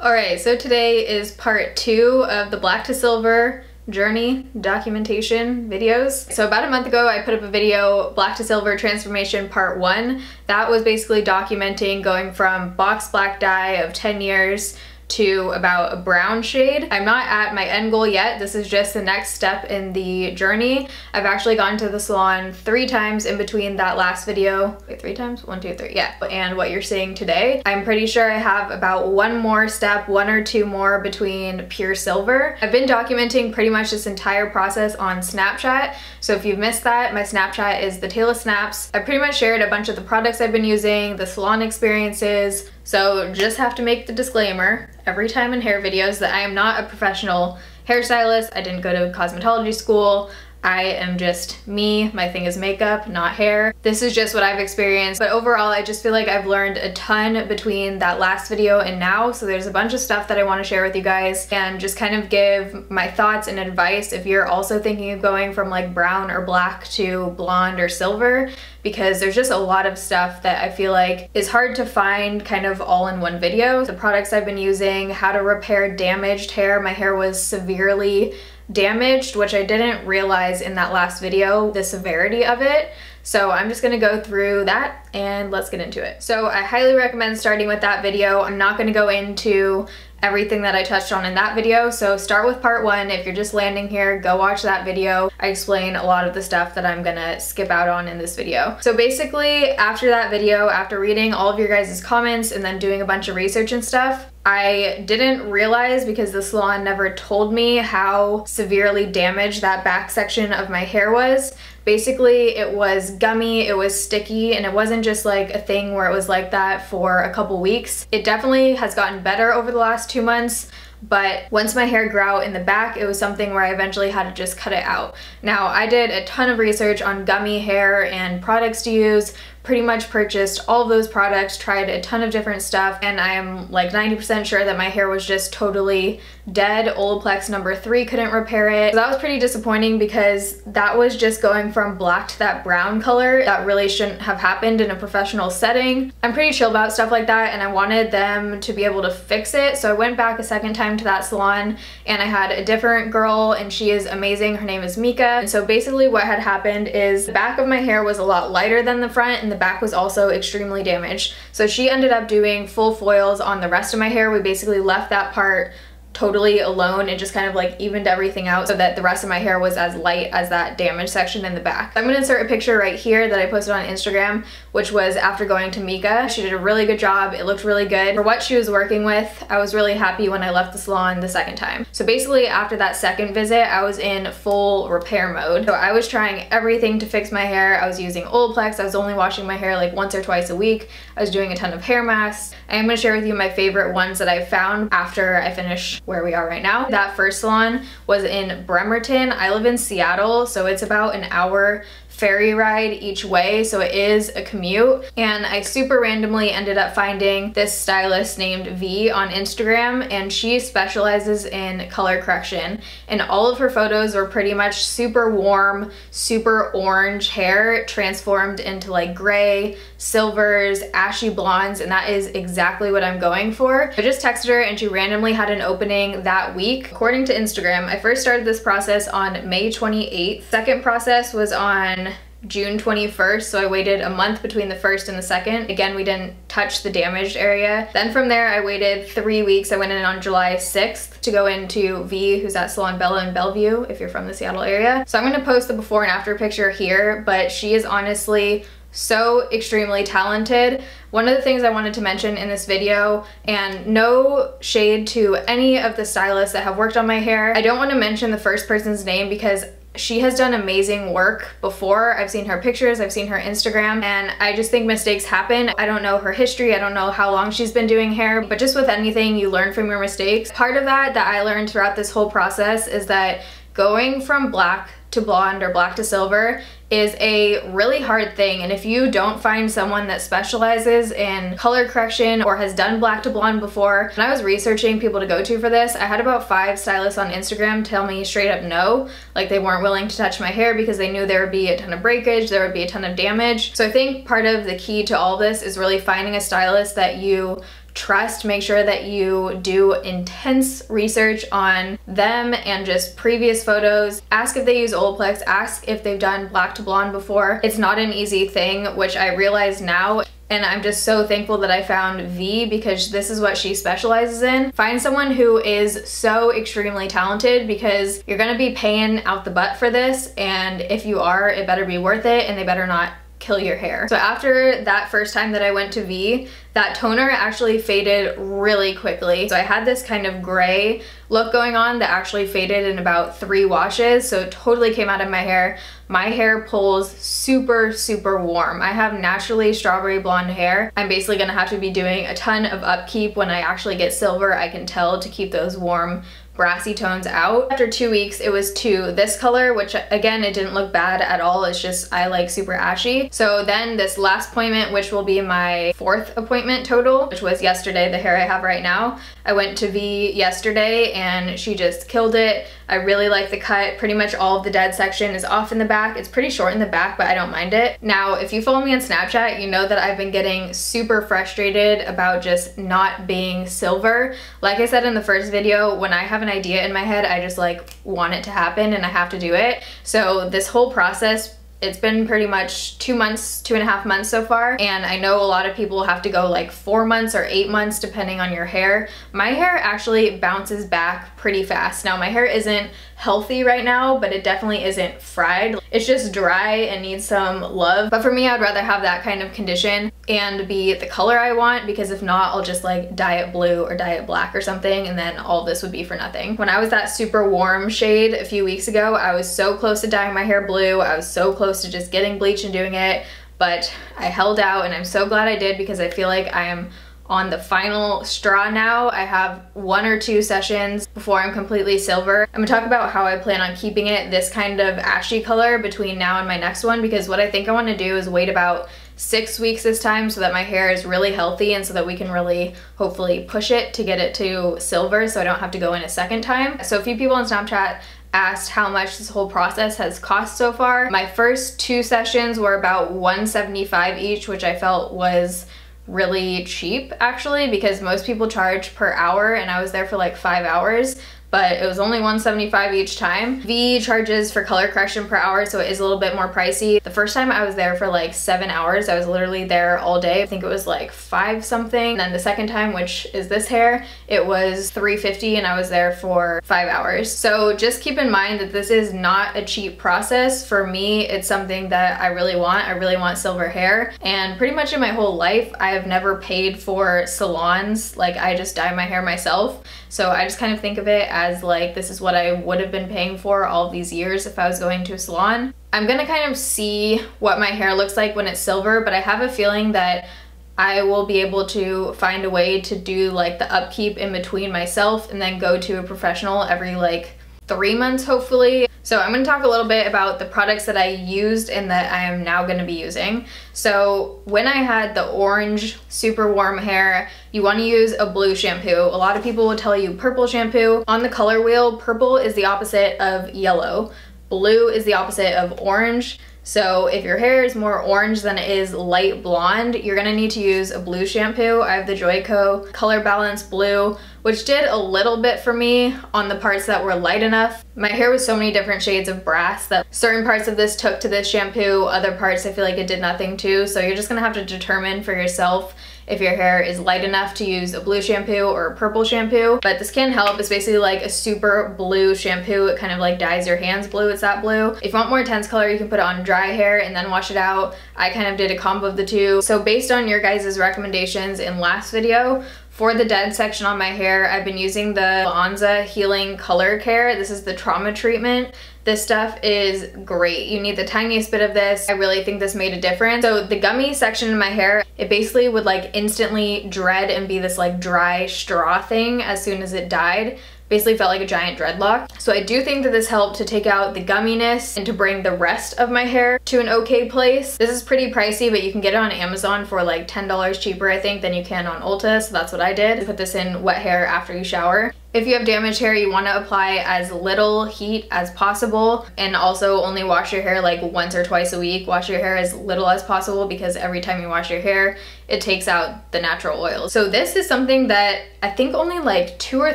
Alright, so today is part 2 of the black to silver journey documentation videos. So about a month ago I put up a video, black to silver transformation part 1. That was basically documenting going from box black dye of 10 years to about a brown shade. I'm not at my end goal yet. This is just the next step in the journey. I've actually gone to the salon 3 times in between that last video. Wait, 3 times? 1, 2, 3, yeah. And what you're seeing today. I'm pretty sure I have about one more step, 1 or 2 more between pure silver. I've been documenting pretty much this entire process on Snapchat. So if you've missed that, my Snapchat is the Tale of Snaps. I pretty much shared a bunch of the products I've been using, the salon experiences. So just have to make the disclaimer every time in hair videos that I am not a professional hairstylist. I didn't go to cosmetology school. I am just me. My thing is makeup, not hair. This is just what I've experienced. But overall, I just feel like I've learned a ton between that last video and now. So there's a bunch of stuff that I want to share with you guys and just kind of give my thoughts and advice if you're also thinking of going from like brown or black to blonde or silver, because there's just a lot of stuff that I feel like is hard to find kind of all in one video. The products I've been using, how to repair damaged hair. My hair was severely damaged, which I didn't realize in that last video, the severity of it. So I'm just gonna go through that and let's get into it. So I highly recommend starting with that video. I'm not gonna go into everything that I touched on in that video, so start with part 1. If you're just landing here, go watch that video. I explain a lot of the stuff that I'm gonna skip out on in this video. So basically, after that video, after reading all of your guys' comments and then doing a bunch of research and stuff, I didn't realize, because the salon never told me, how severely damaged that back section of my hair was. Basically, it was gummy, it was sticky, and it wasn't just like a thing where it was like that for a couple weeks. It definitely has gotten better over the last 2 months, but once my hair grew out in the back, it was something where I eventually had to just cut it out. Now, I did a ton of research on gummy hair and products to use, pretty much purchased all of those products, tried a ton of different stuff, and I am like 90% sure that my hair was just totally dead. Olaplex number 3 couldn't repair it. So that was pretty disappointing because that was just going from black to that brown color. That really shouldn't have happened in a professional setting. I'm pretty chill about stuff like that, and I wanted them to be able to fix it. So I went back a second time to that salon and I had a different girl, and she is amazing. Her name is Mika. And so basically what had happened is the back of my hair was a lot lighter than the front, and the back was also extremely damaged. So she ended up doing full foils on the rest of my hair. We basically left that part totally alone and just kind of like evened everything out so that the rest of my hair was as light as that damaged section in the back. I'm gonna insert a picture right here that I posted on Instagram, which was after going to Mika. She did a really good job. It looked really good. For what she was working with, I was really happy when I left the salon the second time. So basically after that second visit, I was in full repair mode. So I was trying everything to fix my hair. I was using Olaplex. I was only washing my hair like once or twice a week. I was doing a ton of hair masks. I am gonna share with you my favorite ones that I found after I finished where we are right now. That first salon was in Bremerton. I live in Seattle, so it's about an hour ferry ride each way, so it is a commute. And I super randomly ended up finding this stylist named V on Instagram, and she specializes in color correction, and all of her photos were pretty much super warm, super orange hair transformed into like gray, silvers, ashy blondes, and that is exactly what I'm going for. I just texted her and she randomly had an opening that week. According to Instagram, I first started this process on May 28th. Second process was on June 21st, so I waited a month between the first and the second. Again, we didn't touch the damaged area. Then from there, I waited 3 weeks. I went in on July 6th to go into V, who's at Salon Bella in Bellevue, if you're from the Seattle area. So I'm gonna post the before and after picture here, but she is honestly so extremely talented. One of the things I wanted to mention in this video, and no shade to any of the stylists that have worked on my hair, I don't want to mention the first person's name because she has done amazing work before. I've seen her pictures, I've seen her Instagram, and I just think mistakes happen. I don't know her history, I don't know how long she's been doing hair, but just with anything, you learn from your mistakes. Part of that I learned throughout this whole process is that going from black to blonde or black to silver is a really hard thing, and if you don't find someone that specializes in color correction or has done black to blonde before, when I was researching people to go to for this, I had about 5 stylists on Instagram tell me straight up no, like they weren't willing to touch my hair because they knew there would be a ton of breakage, there would be a ton of damage. So I think part of the key to all this is really finding a stylist that you trust. Make sure that you do intense research on them and just previous photos. Ask if they use Olaplex, ask if they've done black to blonde before. It's not an easy thing, which I realize now. And I'm just so thankful that I found V, because this is what she specializes in. Find someone who is so extremely talented, because you're gonna be paying out the butt for this, and if you are, it better be worth it, and they better not kill your hair. So after that first time that I went to V, that toner actually faded really quickly. So I had this kind of gray look going on that actually faded in about 3 washes, so it totally came out of my hair. My hair pulls super, super warm. I have naturally strawberry blonde hair. I'm basically gonna have to be doing a ton of upkeep when I actually get silver, I can tell, to keep those warm brassy tones out. After 2 weeks, it was to this color, which again, it didn't look bad at all. It's just I like super ashy. So then this last appointment, which will be my 4th appointment total, which was yesterday, the hair I have right now. I went to V yesterday and she just killed it. I really like the cut. Pretty much all of the dead section is off in the back. It's pretty short in the back, but I don't mind it. Now, if you follow me on Snapchat, you know that I've been getting super frustrated about just not being silver. Like I said in the first video, when I have an idea in my head, I just like want it to happen and I have to do it. So this whole process, it's been pretty much 2 months, 2.5 months so far, and I know a lot of people have to go like 4 months or 8 months depending on your hair. My hair actually bounces back pretty fast. Now, my hair isn't healthy right now, but it definitely isn't fried. It's just dry and needs some love. But for me, I'd rather have that kind of condition and be the color I want, because if not, I'll just like dye it blue or dye it black or something, and then all of this would be for nothing. When I was that super warm shade a few weeks ago, I was so close to dyeing my hair blue. I was so close to just getting bleach and doing it, but I held out, and I'm so glad I did, because I feel like I am on the final straw now. I have 1 or 2 sessions before I'm completely silver. I'm gonna talk about how I plan on keeping it this kind of ashy color between now and my next one, because what I think I want to do is wait about 6 weeks this time so that my hair is really healthy and so that we can really hopefully push it to get it to silver so I don't have to go in a second time. So a few people on Snapchat asked how much this whole process has cost so far. My first 2 sessions were about $175 each, which I felt was really cheap actually, because most people charge per hour and I was there for like 5 hours, but it was only $175 each time. V charges for color correction per hour, so it is a little bit more pricey. The first time I was there for like 7 hours. I was literally there all day. I think it was like 5 something. And then the second time, which is this hair, it was $350 and I was there for 5 hours. So just keep in mind that this is not a cheap process. For me, it's something that I really want. I really want silver hair. And pretty much in my whole life, I have never paid for salons. Like, I just dye my hair myself. So I just kind of think of it as like, this is what I would have been paying for all these years if I was going to a salon. I'm gonna kind of see what my hair looks like when it's silver, but I have a feeling that I will be able to find a way to do like the upkeep in between myself and then go to a professional every like 3 months hopefully. So I'm going to talk a little bit about the products that I used and that I am now going to be using. So when I had the orange super warm hair, you want to use a blue shampoo. A lot of people will tell you purple shampoo. On the color wheel, purple is the opposite of yellow. Blue is the opposite of orange. So if your hair is more orange than it is light blonde, you're gonna need to use a blue shampoo. I have the Joico Color Balance Blue, which did a little bit for me on the parts that were light enough. My hair was so many different shades of brass that certain parts of this took to this shampoo, other parts I feel like it did nothing to. So you're just gonna have to determine for yourself if your hair is light enough to use a blue shampoo or a purple shampoo. But this can help. It's basically like a super blue shampoo. It kind of like dyes your hands blue. It's that blue. If you want more intense color, you can put it on dry hair and then wash it out. I kind of did a combo of the two. So based on your guys' recommendations in last video, for the dead section on my hair, I've been using the Anza Healing Color Care. This is the trauma treatment. This stuff is great. You need the tiniest bit of this. I really think this made a difference. So the gummy section in my hair, it basically would like instantly dread and be this like dry straw thing as soon as it dyed. Basically felt like a giant dreadlock. So I do think that this helped to take out the gumminess and to bring the rest of my hair to an okay place. This is pretty pricey, but you can get it on Amazon for like $10 cheaper, I think, than you can on Ulta. So that's what I did. Put this in wet hair after you shower. If you have damaged hair, you want to apply as little heat as possible, and also only wash your hair like once or twice a week. Wash your hair as little as possible because every time you wash your hair, it takes out the natural oils. So this is something that I think only like 2 or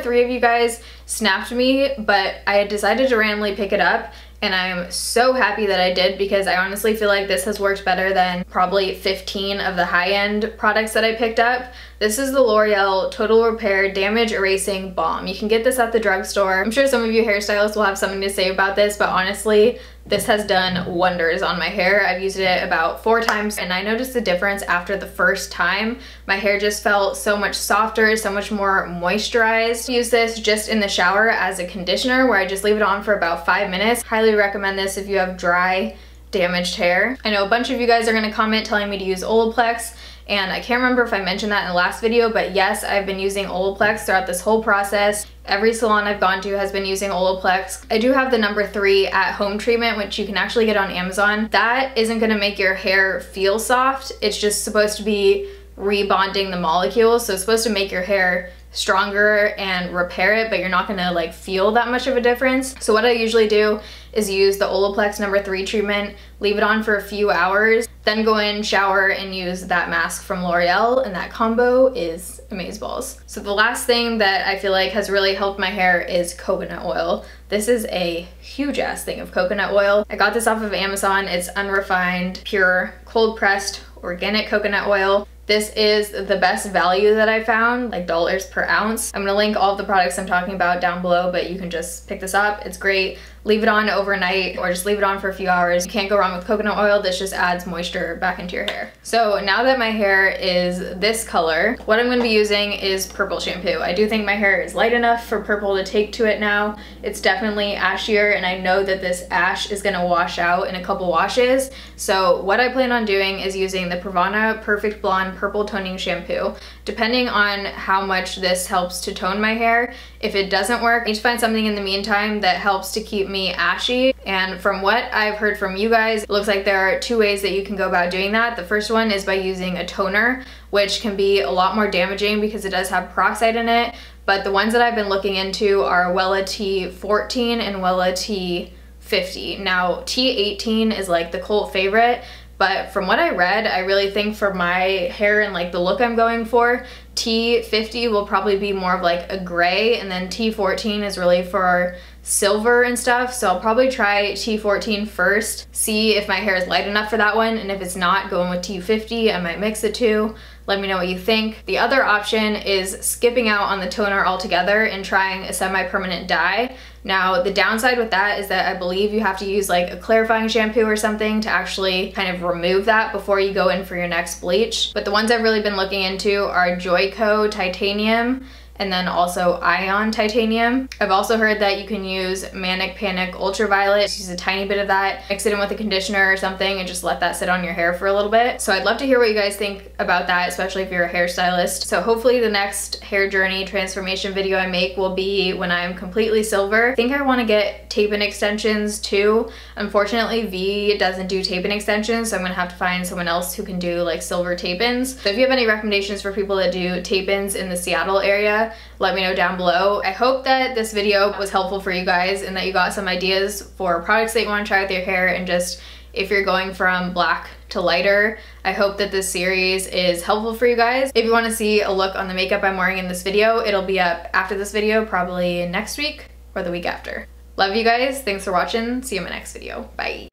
3 of you guys snapped me, but I had decided to randomly pick it up. And I'm so happy that I did, because I honestly feel like this has worked better than probably 15 of the high-end products that I picked up. This is the L'Oreal Total Repair Damage Erasing Balm. You can get this at the drugstore. I'm sure some of you hairstylists will have something to say about this, but honestly, this has done wonders on my hair. I've used it about 4 times, and I noticed the difference after the first time. My hair just felt so much softer, so much more moisturized. I use this just in the shower as a conditioner, where I just leave it on for about 5 minutes. Highly recommend this if you have dry, damaged hair. I know a bunch of you guys are gonna comment telling me to use Olaplex, and I can't remember if I mentioned that in the last video, but yes, I've been using Olaplex throughout this whole process. Every salon I've gone to has been using Olaplex. I do have the number 3 at-home treatment, which you can actually get on Amazon. That isn't gonna make your hair feel soft. It's just supposed to be rebonding the molecules, so it's supposed to make your hair stronger and repair it, but you're not gonna like feel that much of a difference. So what I usually do is use the Olaplex number 3 treatment, leave it on for a few hours, then go in, shower, and use that mask from L'Oreal, and that combo is amazeballs. So the last thing that I feel like has really helped my hair is coconut oil. This is a huge ass thing of coconut oil. I got this off of Amazon. It's unrefined, pure, cold pressed, organic coconut oil. This is the best value that I found, like dollars per ounce. I'm gonna link all of the products I'm talking about down below, but you can just pick this up. It's great. Leave it on overnight or just leave it on for a few hours. You can't go wrong with coconut oil. This just adds moisture back into your hair. So now that my hair is this color, what I'm gonna be using is purple shampoo. I do think my hair is light enough for purple to take to it now. It's definitely ashier, and I know that this ash is gonna wash out in a couple washes. So what I plan on doing is using the Pravana Perfect Blonde Purple Toning Shampoo. Depending on how much this helps to tone my hair, if it doesn't work, I need to find something in the meantime that helps to keep me ashy. And from what I've heard from you guys, it looks like there are 2 ways that you can go about doing that. The first one is by using a toner, which can be a lot more damaging because it does have peroxide in it. But the ones that I've been looking into are Wella T14 and Wella T50. Now T18 is like the cult favorite, but from what I read, I really think for my hair and like the look I'm going for, T50 will probably be more of like a gray, and then T14 is really for silver and stuff. So I'll probably try T14 first, see if my hair is light enough for that one, and if it's not, going with T50, I might mix the 2. Let me know what you think. The other option is skipping out on the toner altogether and trying a semi-permanent dye. Now, the downside with that is that I believe you have to use like a clarifying shampoo or something to actually kind of remove that before you go in for your next bleach. But the ones I've really been looking into are Joico Titanium, and then also Ion Titanium. I've also heard that you can use Manic Panic Ultraviolet. Just use a tiny bit of that, mix it in with a conditioner or something, and just let that sit on your hair for a little bit. So I'd love to hear what you guys think about that, especially if you're a hairstylist. So hopefully the next hair journey transformation video I make will be when I'm completely silver. I think I want to get tape-in extensions too. Unfortunately, V doesn't do tape-in extensions, so I'm gonna have to find someone else who can do like silver tape-ins. So if you have any recommendations for people that do tape-ins in the Seattle area, let me know down below. I hope that this video was helpful for you guys and that you got some ideas for products that you want to try with your hair, and just if you're going from black to lighter. I hope that this series is helpful for you guys. If you want to see a look on the makeup I'm wearing in this video, it'll be up after this video, probably next week or the week after. Love you guys. Thanks for watching. See you in my next video. Bye.